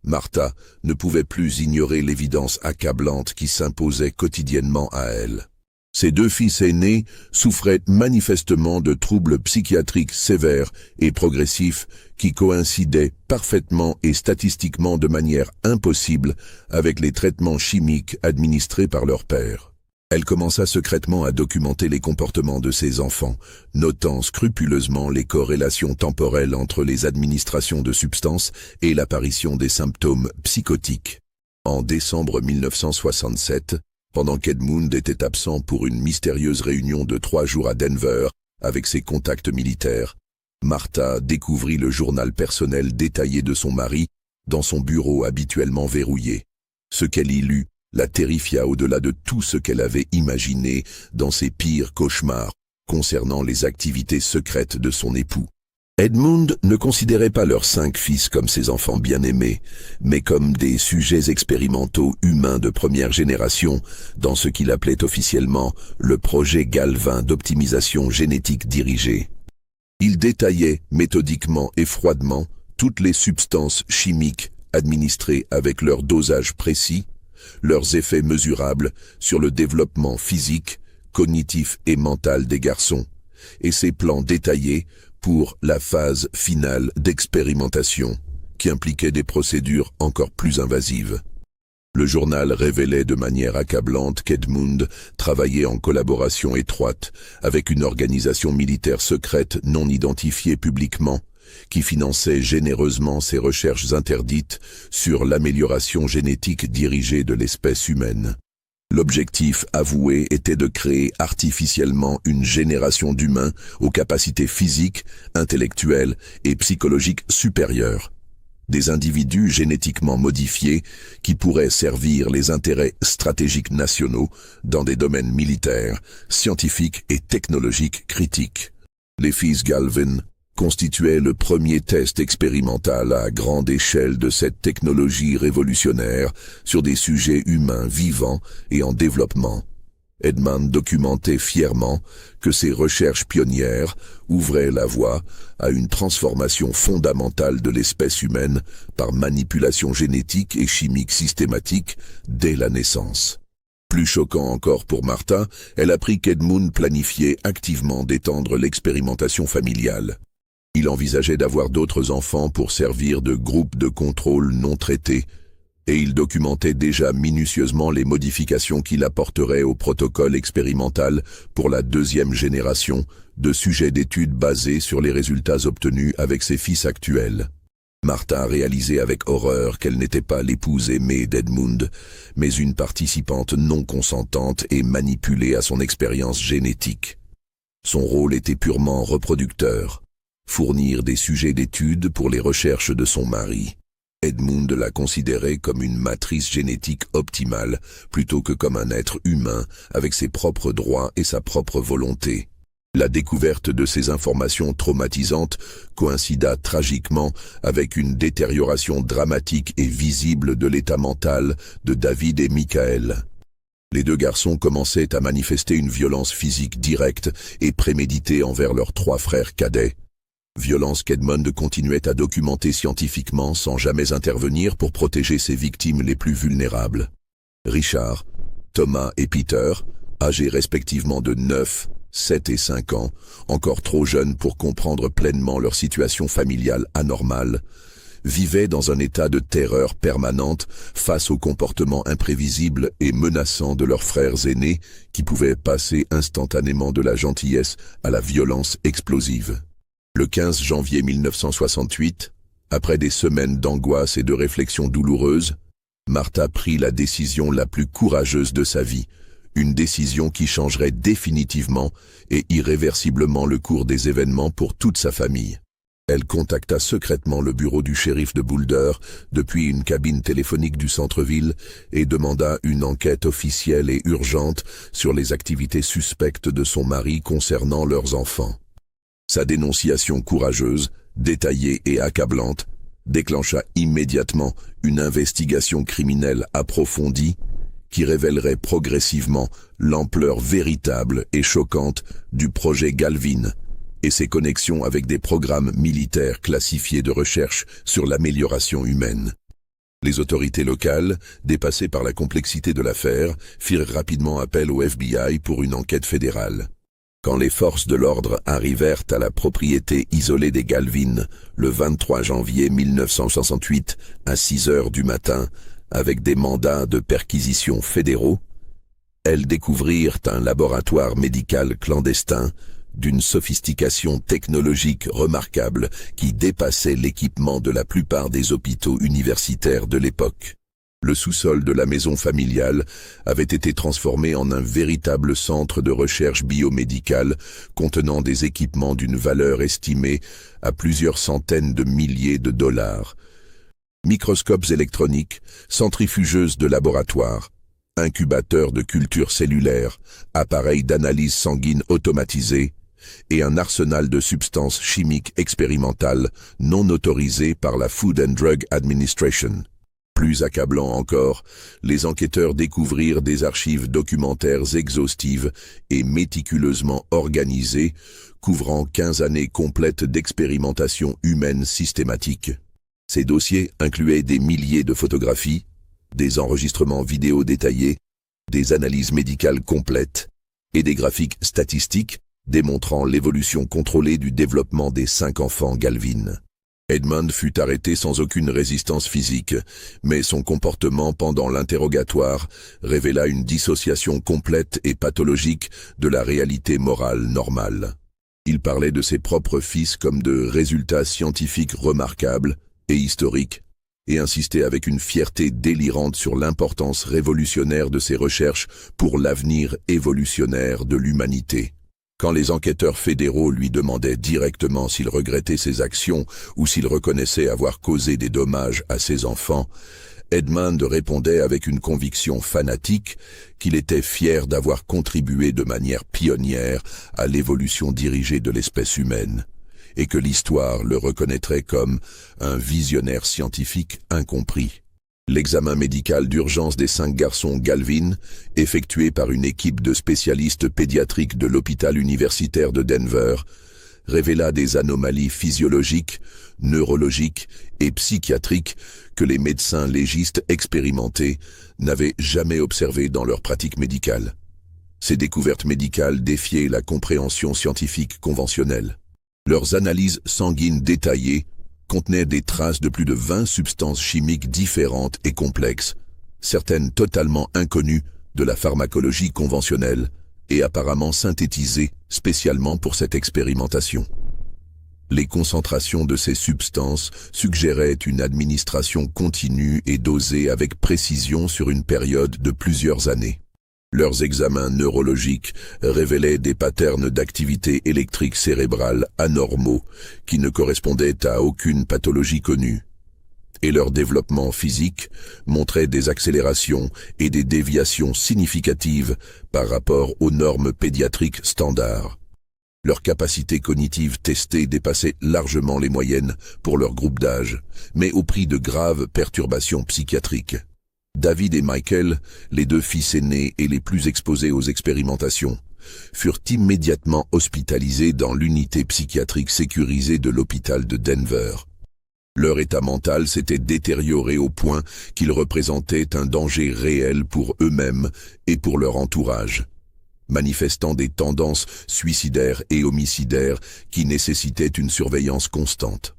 Martha ne pouvait plus ignorer l'évidence accablante qui s'imposait quotidiennement à elle. Ses deux fils aînés souffraient manifestement de troubles psychiatriques sévères et progressifs qui coïncidaient parfaitement et statistiquement de manière impossible avec les traitements chimiques administrés par leur père. Elle commença secrètement à documenter les comportements de ses enfants, notant scrupuleusement les corrélations temporelles entre les administrations de substances et l'apparition des symptômes psychotiques. En décembre 1967, pendant qu'Edmund était absent pour une mystérieuse réunion de 3 jours à Denver avec ses contacts militaires, Martha découvrit le journal personnel détaillé de son mari dans son bureau habituellement verrouillé. Ce qu'elle y lut la terrifia au-delà de tout ce qu'elle avait imaginé dans ses pires cauchemars concernant les activités secrètes de son époux. Edmund ne considérait pas leurs 5 fils comme ses enfants bien-aimés, mais comme des sujets expérimentaux humains de première génération dans ce qu'il appelait officiellement le projet Galvin d'optimisation génétique dirigée. Il détaillait méthodiquement et froidement toutes les substances chimiques administrées avec leur dosage précis, leurs effets mesurables sur le développement physique, cognitif et mental des garçons, et ses plans détaillés pour la phase finale d'expérimentation, qui impliquait des procédures encore plus invasives. Le journal révélait de manière accablante qu'Edmund travaillait en collaboration étroite avec une organisation militaire secrète non identifiée publiquement, qui finançait généreusement ses recherches interdites sur l'amélioration génétique dirigée de l'espèce humaine. L'objectif avoué était de créer artificiellement une génération d'humains aux capacités physiques, intellectuelles et psychologiques supérieures. Des individus génétiquement modifiés qui pourraient servir les intérêts stratégiques nationaux dans des domaines militaires, scientifiques et technologiques critiques. Les fils Galvin constituait le premier test expérimental à grande échelle de cette technologie révolutionnaire sur des sujets humains vivants et en développement. Edmund documentait fièrement que ces recherches pionnières ouvraient la voie à une transformation fondamentale de l'espèce humaine par manipulation génétique et chimique systématique dès la naissance. Plus choquant encore pour Martha, elle apprit qu'Edmund planifiait activement d'étendre l'expérimentation familiale. Il envisageait d'avoir d'autres enfants pour servir de groupe de contrôle non traité, et il documentait déjà minutieusement les modifications qu'il apporterait au protocole expérimental pour la 2e génération de sujets d'études basés sur les résultats obtenus avec ses fils actuels. Martha réalisait avec horreur qu'elle n'était pas l'épouse aimée d'Edmund, mais une participante non consentante et manipulée à son expérience génétique. Son rôle était purement reproducteur. Fournir des sujets d'études pour les recherches de son mari. Edmund la considérait comme une matrice génétique optimale plutôt que comme un être humain avec ses propres droits et sa propre volonté. La découverte de ces informations traumatisantes coïncida tragiquement avec une détérioration dramatique et visible de l'état mental de David et Michael. Les 2 garçons commençaient à manifester une violence physique directe et préméditée envers leurs 3 frères cadets. Violence qu'Edmund continuait à documenter scientifiquement sans jamais intervenir pour protéger ses victimes les plus vulnérables. Richard, Thomas et Peter, âgés respectivement de 9, 7 et 5 ans, encore trop jeunes pour comprendre pleinement leur situation familiale anormale, vivaient dans un état de terreur permanente face aux comportements imprévisibles et menaçants de leurs frères aînés qui pouvaient passer instantanément de la gentillesse à la violence explosive. Le 15 janvier 1968, après des semaines d'angoisse et de réflexions douloureuses, Martha prit la décision la plus courageuse de sa vie, une décision qui changerait définitivement et irréversiblement le cours des événements pour toute sa famille. Elle contacta secrètement le bureau du shérif de Boulder depuis une cabine téléphonique du centre-ville et demanda une enquête officielle et urgente sur les activités suspectes de son mari concernant leurs enfants. Sa dénonciation courageuse, détaillée et accablante, déclencha immédiatement une investigation criminelle approfondie qui révélerait progressivement l'ampleur véritable et choquante du projet Galvin et ses connexions avec des programmes militaires classifiés de recherche sur l'amélioration humaine. Les autorités locales, dépassées par la complexité de l'affaire, firent rapidement appel au FBI pour une enquête fédérale. Quand les forces de l'ordre arrivèrent à la propriété isolée des Galvin le 23 janvier 1968 à 6 heures du matin, avec des mandats de perquisition fédéraux, elles découvrirent un laboratoire médical clandestin d'une sophistication technologique remarquable qui dépassait l'équipement de la plupart des hôpitaux universitaires de l'époque. Le sous-sol de la maison familiale avait été transformé en un véritable centre de recherche biomédicale contenant des équipements d'une valeur estimée à plusieurs centaines de milliers de dollars. Microscopes électroniques, centrifugeuses de laboratoire, incubateurs de culture cellulaire, appareils d'analyse sanguine automatisés et un arsenal de substances chimiques expérimentales non autorisées par la Food and Drug Administration. Plus accablant encore, les enquêteurs découvrirent des archives documentaires exhaustives et méticuleusement organisées, couvrant 15 années complètes d'expérimentation humaine systématique. Ces dossiers incluaient des milliers de photographies, des enregistrements vidéo détaillés, des analyses médicales complètes et des graphiques statistiques démontrant l'évolution contrôlée du développement des 5 enfants Galvin. Edmund fut arrêté sans aucune résistance physique, mais son comportement pendant l'interrogatoire révéla une dissociation complète et pathologique de la réalité morale normale. Il parlait de ses propres fils comme de résultats scientifiques remarquables et historiques, et insistait avec une fierté délirante sur l'importance révolutionnaire de ses recherches pour l'avenir évolutionnaire de l'humanité. Quand les enquêteurs fédéraux lui demandaient directement s'il regrettait ses actions ou s'il reconnaissait avoir causé des dommages à ses enfants, Edmund répondait avec une conviction fanatique qu'il était fier d'avoir contribué de manière pionnière à l'évolution dirigée de l'espèce humaine, et que l'histoire le reconnaîtrait comme un visionnaire scientifique incompris. L'examen médical d'urgence des 5 garçons Galvin, effectué par une équipe de spécialistes pédiatriques de l'hôpital universitaire de Denver, révéla des anomalies physiologiques, neurologiques et psychiatriques que les médecins légistes expérimentés n'avaient jamais observées dans leur pratique médicale. Ces découvertes médicales défiaient la compréhension scientifique conventionnelle. Leurs analyses sanguines détaillées contenaient des traces de plus de 20 substances chimiques différentes et complexes, certaines totalement inconnues de la pharmacologie conventionnelle et apparemment synthétisées spécialement pour cette expérimentation. Les concentrations de ces substances suggéraient une administration continue et dosée avec précision sur une période de plusieurs années. Leurs examens neurologiques révélaient des patterns d'activité électrique cérébrale anormaux qui ne correspondaient à aucune pathologie connue. Et leur développement physique montrait des accélérations et des déviations significatives par rapport aux normes pédiatriques standards. Leurs capacités cognitives testées dépassaient largement les moyennes pour leur groupe d'âge, mais au prix de graves perturbations psychiatriques. David et Michael, les 2 fils aînés et les plus exposés aux expérimentations, furent immédiatement hospitalisés dans l'unité psychiatrique sécurisée de l'hôpital de Denver. Leur état mental s'était détérioré au point qu'ils représentaient un danger réel pour eux-mêmes et pour leur entourage, manifestant des tendances suicidaires et homicidaires qui nécessitaient une surveillance constante.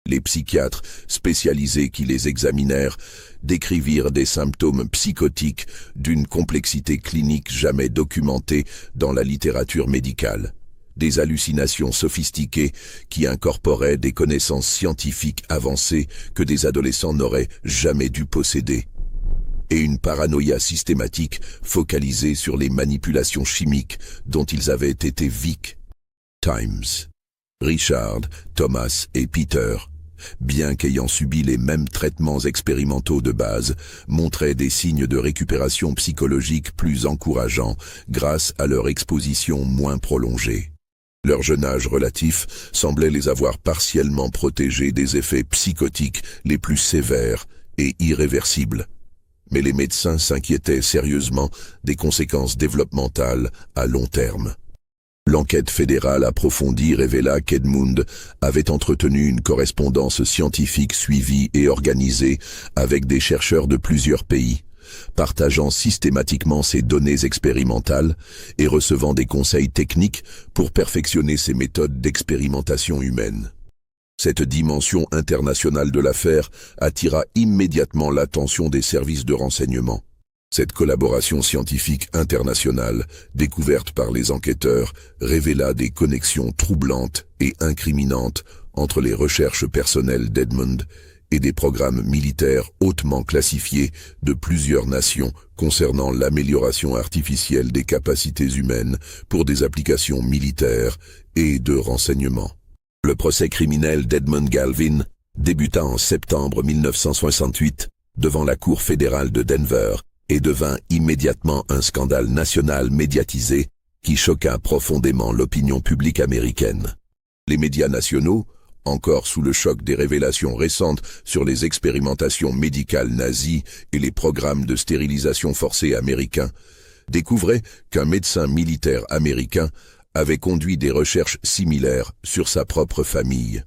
Les psychiatres spécialisés qui les examinèrent décrivirent des symptômes psychotiques d'une complexité clinique jamais documentée dans la littérature médicale, des hallucinations sophistiquées qui incorporaient des connaissances scientifiques avancées que des adolescents n'auraient jamais dû posséder, et une paranoïa systématique focalisée sur les manipulations chimiques dont ils avaient été victimes. Richard, Thomas et Peter, bien qu'ayant subi les mêmes traitements expérimentaux de base, montraient des signes de récupération psychologique plus encourageants grâce à leur exposition moins prolongée. Leur jeune âge relatif semblait les avoir partiellement protégés des effets psychotiques les plus sévères et irréversibles. Mais les médecins s'inquiétaient sérieusement des conséquences développementales à long terme. L'enquête fédérale approfondie révéla qu'Edmund avait entretenu une correspondance scientifique suivie et organisée avec des chercheurs de plusieurs pays, partageant systématiquement ses données expérimentales et recevant des conseils techniques pour perfectionner ses méthodes d'expérimentation humaine. Cette dimension internationale de l'affaire attira immédiatement l'attention des services de renseignement. Cette collaboration scientifique internationale, découverte par les enquêteurs, révéla des connexions troublantes et incriminantes entre les recherches personnelles d'Edmund et des programmes militaires hautement classifiés de plusieurs nations concernant l'amélioration artificielle des capacités humaines pour des applications militaires et de renseignement. Le procès criminel d'Edmund Galvin débuta en septembre 1968 devant la Cour fédérale de Denver et devint immédiatement un scandale national médiatisé qui choqua profondément l'opinion publique américaine. Les médias nationaux, encore sous le choc des révélations récentes sur les expérimentations médicales nazies et les programmes de stérilisation forcée américains, découvraient qu'un médecin militaire américain avait conduit des recherches similaires sur sa propre famille.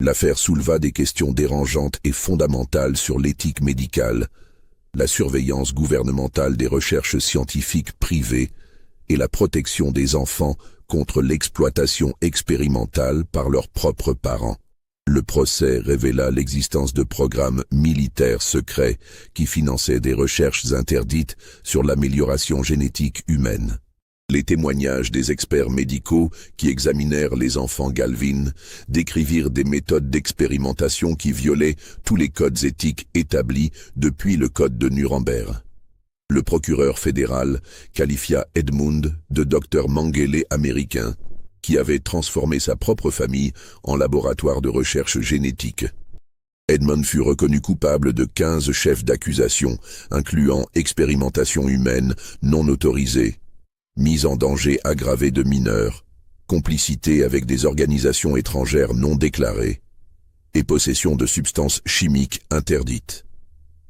L'affaire souleva des questions dérangeantes et fondamentales sur l'éthique médicale, la surveillance gouvernementale des recherches scientifiques privées et la protection des enfants contre l'exploitation expérimentale par leurs propres parents. Le procès révéla l'existence de programmes militaires secrets qui finançaient des recherches interdites sur l'amélioration génétique humaine. Les témoignages des experts médicaux qui examinèrent les enfants Galvin décrivirent des méthodes d'expérimentation qui violaient tous les codes éthiques établis depuis le Code de Nuremberg. Le procureur fédéral qualifia Edmund de docteur Mengele américain, qui avait transformé sa propre famille en laboratoire de recherche génétique. Edmund fut reconnu coupable de 15 chefs d'accusation, incluant expérimentation humaine non autorisée, mise en danger aggravée de mineurs, complicité avec des organisations étrangères non déclarées et possession de substances chimiques interdites.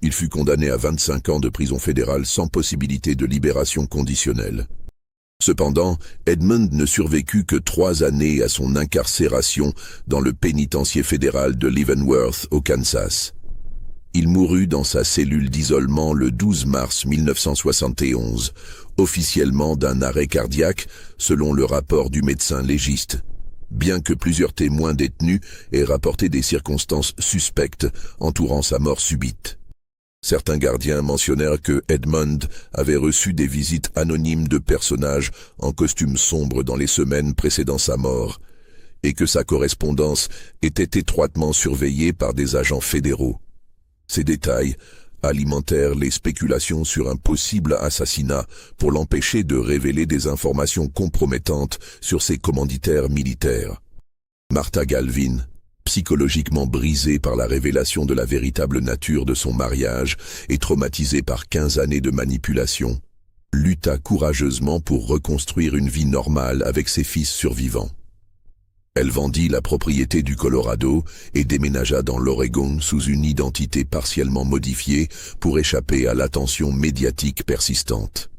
Il fut condamné à 25 ans de prison fédérale sans possibilité de libération conditionnelle. Cependant, Edmund ne survécut que 3 années à son incarcération dans le pénitencier fédéral de Leavenworth au Kansas. Il mourut dans sa cellule d'isolement le 12 mars 1971, officiellement d'un arrêt cardiaque selon le rapport du médecin légiste, bien que plusieurs témoins détenus aient rapporté des circonstances suspectes entourant sa mort subite. Certains gardiens mentionnèrent que Edmund avait reçu des visites anonymes de personnages en costume sombre dans les semaines précédant sa mort, et que sa correspondance était étroitement surveillée par des agents fédéraux. Ces détails alimentèrent les spéculations sur un possible assassinat pour l'empêcher de révéler des informations compromettantes sur ses commanditaires militaires. Martha Galvin, psychologiquement brisée par la révélation de la véritable nature de son mariage et traumatisée par 15 années de manipulation, lutta courageusement pour reconstruire une vie normale avec ses fils survivants. Elle vendit la propriété du Colorado et déménagea dans l'Oregon sous une identité partiellement modifiée pour échapper à l'attention médiatique persistante.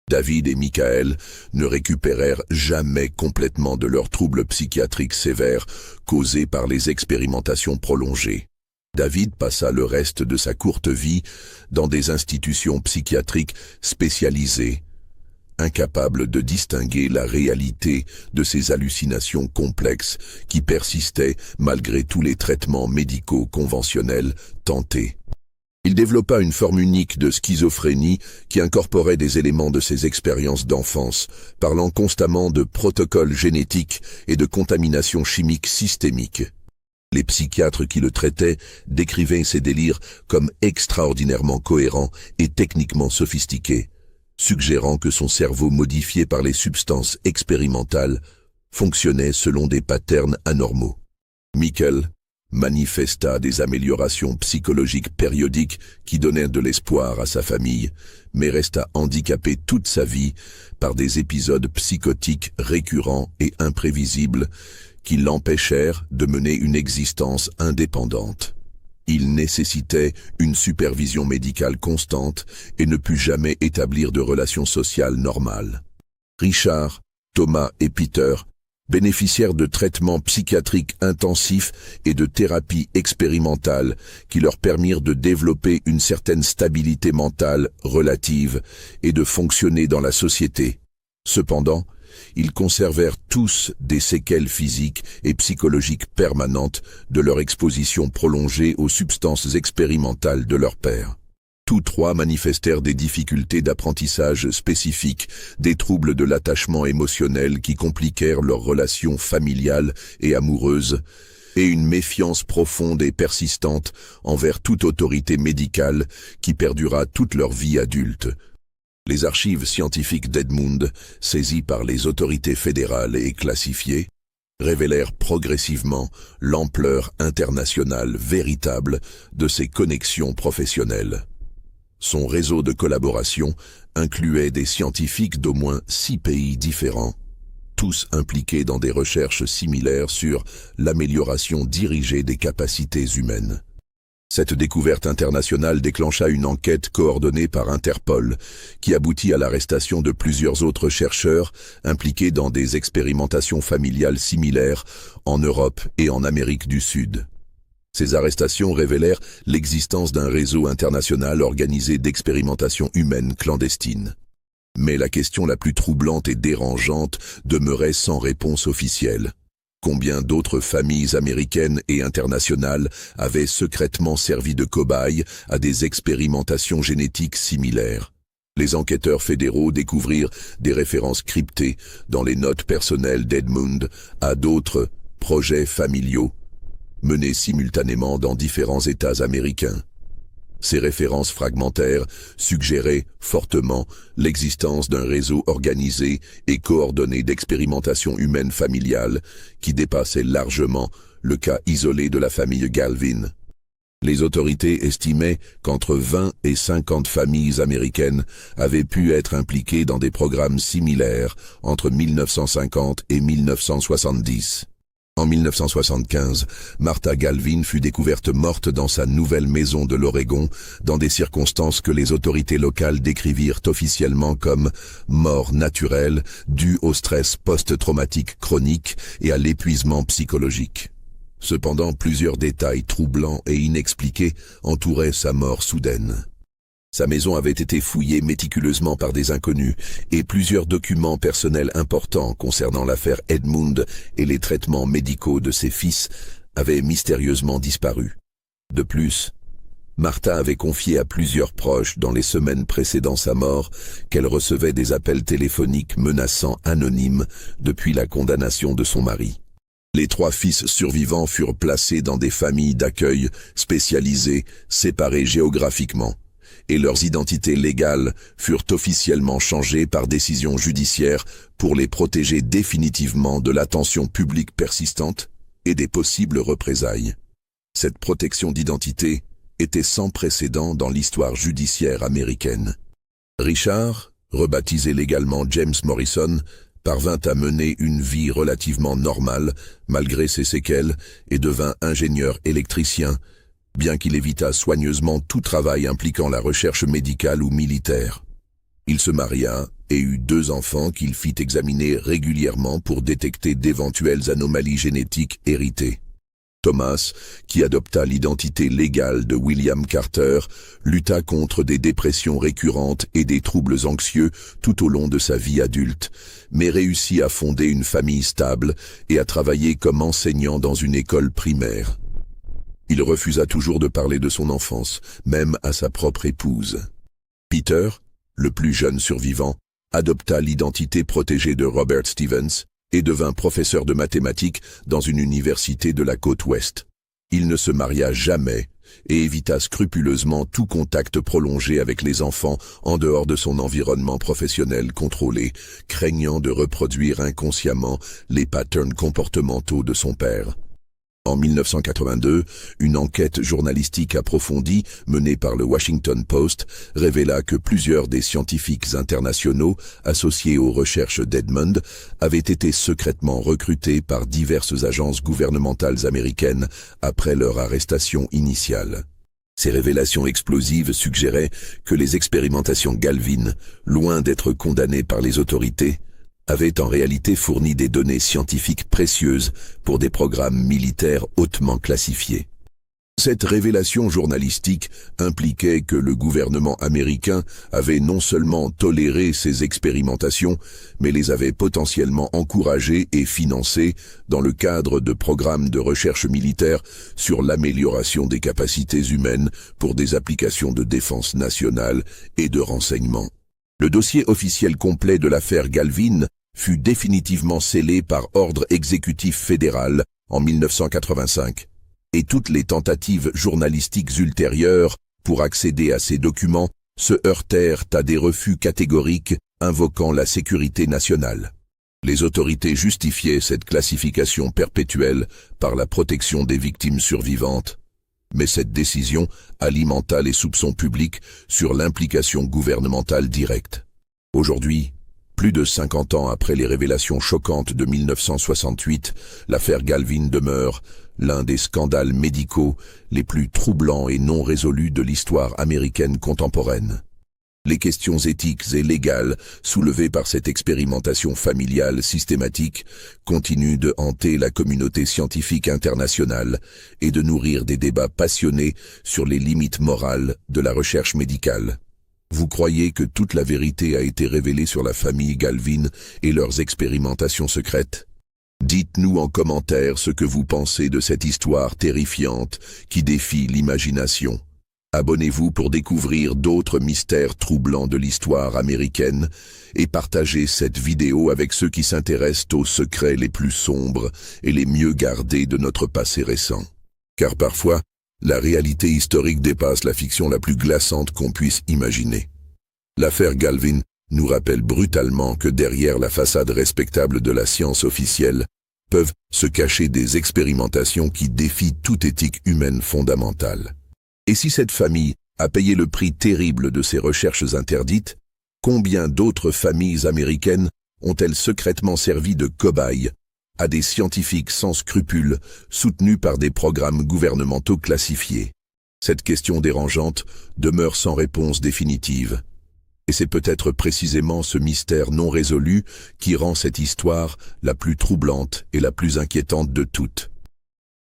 David et Michael ne récupérèrent jamais complètement de leurs troubles psychiatriques sévères causés par les expérimentations prolongées. David passa le reste de sa courte vie dans des institutions psychiatriques spécialisées, incapable de distinguer la réalité de ces hallucinations complexes qui persistaient malgré tous les traitements médicaux conventionnels tentés. Il développa une forme unique de schizophrénie qui incorporait des éléments de ses expériences d'enfance, parlant constamment de protocoles génétiques et de contamination chimique systémique. Les psychiatres qui le traitaient décrivaient ces délires comme extraordinairement cohérents et techniquement sophistiqués, suggérant que son cerveau modifié par les substances expérimentales fonctionnait selon des patterns anormaux. Michael manifesta des améliorations psychologiques périodiques qui donnèrent de l'espoir à sa famille, mais resta handicapé toute sa vie par des épisodes psychotiques récurrents et imprévisibles qui l'empêchèrent de mener une existence indépendante. Il nécessitait une supervision médicale constante et ne put jamais établir de relations sociales normales. Richard, Thomas et Peter bénéficièrent de traitements psychiatriques intensifs et de thérapies expérimentales qui leur permirent de développer une certaine stabilité mentale relative et de fonctionner dans la société. Cependant, ils conservèrent tous des séquelles physiques et psychologiques permanentes de leur exposition prolongée aux substances expérimentales de leur père. Tous trois manifestèrent des difficultés d'apprentissage spécifiques, des troubles de l'attachement émotionnel qui compliquèrent leurs relations familiales et amoureuses, et une méfiance profonde et persistante envers toute autorité médicale qui perdura toute leur vie adulte. Les archives scientifiques d'Edmund, saisies par les autorités fédérales et classifiées, révélèrent progressivement l'ampleur internationale véritable de ses connexions professionnelles. Son réseau de collaboration incluait des scientifiques d'au moins 6 pays différents, tous impliqués dans des recherches similaires sur l'amélioration dirigée des capacités humaines. Cette découverte internationale déclencha une enquête coordonnée par Interpol, qui aboutit à l'arrestation de plusieurs autres chercheurs impliqués dans des expérimentations familiales similaires en Europe et en Amérique du Sud. Ces arrestations révélèrent l'existence d'un réseau international organisé d'expérimentation humaine clandestine. Mais la question la plus troublante et dérangeante demeurait sans réponse officielle. Combien d'autres familles américaines et internationales avaient secrètement servi de cobayes à des expérimentations génétiques similaires? Les enquêteurs fédéraux découvrirent des références cryptées dans les notes personnelles d'Edmund à d'autres projets familiaux menés simultanément dans différents États américains. Ces références fragmentaires suggéraient fortement l'existence d'un réseau organisé et coordonné d'expérimentation humaine familiale qui dépassait largement le cas isolé de la famille Galvin. Les autorités estimaient qu'entre 20 et 50 familles américaines avaient pu être impliquées dans des programmes similaires entre 1950 et 1970. En 1975, Martha Galvin fut découverte morte dans sa nouvelle maison de l'Oregon, dans des circonstances que les autorités locales décrivirent officiellement comme mort naturelle due au stress post-traumatique chronique et à l'épuisement psychologique. Cependant, plusieurs détails troublants et inexpliqués entouraient sa mort soudaine. Sa maison avait été fouillée méticuleusement par des inconnus et plusieurs documents personnels importants concernant l'affaire Edmund et les traitements médicaux de ses fils avaient mystérieusement disparu. De plus, Martha avait confié à plusieurs proches dans les semaines précédant sa mort qu'elle recevait des appels téléphoniques menaçants anonymes depuis la condamnation de son mari. Les 3 fils survivants furent placés dans des familles d'accueil spécialisées, séparées géographiquement, et leurs identités légales furent officiellement changées par décision judiciaire pour les protéger définitivement de l'attention publique persistante et des possibles représailles. Cette protection d'identité était sans précédent dans l'histoire judiciaire américaine. Richard, rebaptisé légalement James Morrison, parvint à mener une vie relativement normale malgré ses séquelles et devint ingénieur électricien, bien qu'il évitât soigneusement tout travail impliquant la recherche médicale ou militaire. Il se maria et eut 2 enfants qu'il fit examiner régulièrement pour détecter d'éventuelles anomalies génétiques héritées. Thomas, qui adopta l'identité légale de William Carter, lutta contre des dépressions récurrentes et des troubles anxieux tout au long de sa vie adulte, mais réussit à fonder une famille stable et à travailler comme enseignant dans une école primaire. Il refusa toujours de parler de son enfance, même à sa propre épouse. Peter, le plus jeune survivant, adopta l'identité protégée de Robert Stevens et devint professeur de mathématiques dans une université de la côte ouest. Il ne se maria jamais et évita scrupuleusement tout contact prolongé avec les enfants en dehors de son environnement professionnel contrôlé, craignant de reproduire inconsciemment les patterns comportementaux de son père. En 1982, une enquête journalistique approfondie menée par le Washington Post révéla que plusieurs des scientifiques internationaux associés aux recherches d'Edmund avaient été secrètement recrutés par diverses agences gouvernementales américaines après leur arrestation initiale. Ces révélations explosives suggéraient que les expérimentations Galvin, loin d'être condamnées par les autorités, avaient en réalité fourni des données scientifiques précieuses pour des programmes militaires hautement classifiés. Cette révélation journalistique impliquait que le gouvernement américain avait non seulement toléré ces expérimentations, mais les avait potentiellement encouragées et financées dans le cadre de programmes de recherche militaire sur l'amélioration des capacités humaines pour des applications de défense nationale et de renseignement. Le dossier officiel complet de l'affaire Galvin fut définitivement scellé par ordre exécutif fédéral en 1985, et toutes les tentatives journalistiques ultérieures pour accéder à ces documents se heurtèrent à des refus catégoriques invoquant la sécurité nationale. Les autorités justifiaient cette classification perpétuelle par la protection des victimes survivantes, mais cette décision alimenta les soupçons publics sur l'implication gouvernementale directe. Aujourd'hui, plus de 50 ans après les révélations choquantes de 1968, l'affaire Galvin demeure l'un des scandales médicaux les plus troublants et non résolus de l'histoire américaine contemporaine. Les questions éthiques et légales soulevées par cette expérimentation familiale systématique continuent de hanter la communauté scientifique internationale et de nourrir des débats passionnés sur les limites morales de la recherche médicale. Vous croyez que toute la vérité a été révélée sur la famille Galvin et leurs expérimentations secrètes? Dites-nous en commentaire ce que vous pensez de cette histoire terrifiante qui défie l'imagination. Abonnez-vous pour découvrir d'autres mystères troublants de l'histoire américaine et partagez cette vidéo avec ceux qui s'intéressent aux secrets les plus sombres et les mieux gardés de notre passé récent. Car parfois, la réalité historique dépasse la fiction la plus glaçante qu'on puisse imaginer. L'affaire Galvin nous rappelle brutalement que derrière la façade respectable de la science officielle peuvent se cacher des expérimentations qui défient toute éthique humaine fondamentale. Et si cette famille a payé le prix terrible de ces recherches interdites, combien d'autres familles américaines ont-elles secrètement servi de cobayes à des scientifiques sans scrupules soutenus par des programmes gouvernementaux classifiés? Cette question dérangeante demeure sans réponse définitive. Et c'est peut-être précisément ce mystère non résolu qui rend cette histoire la plus troublante et la plus inquiétante de toutes.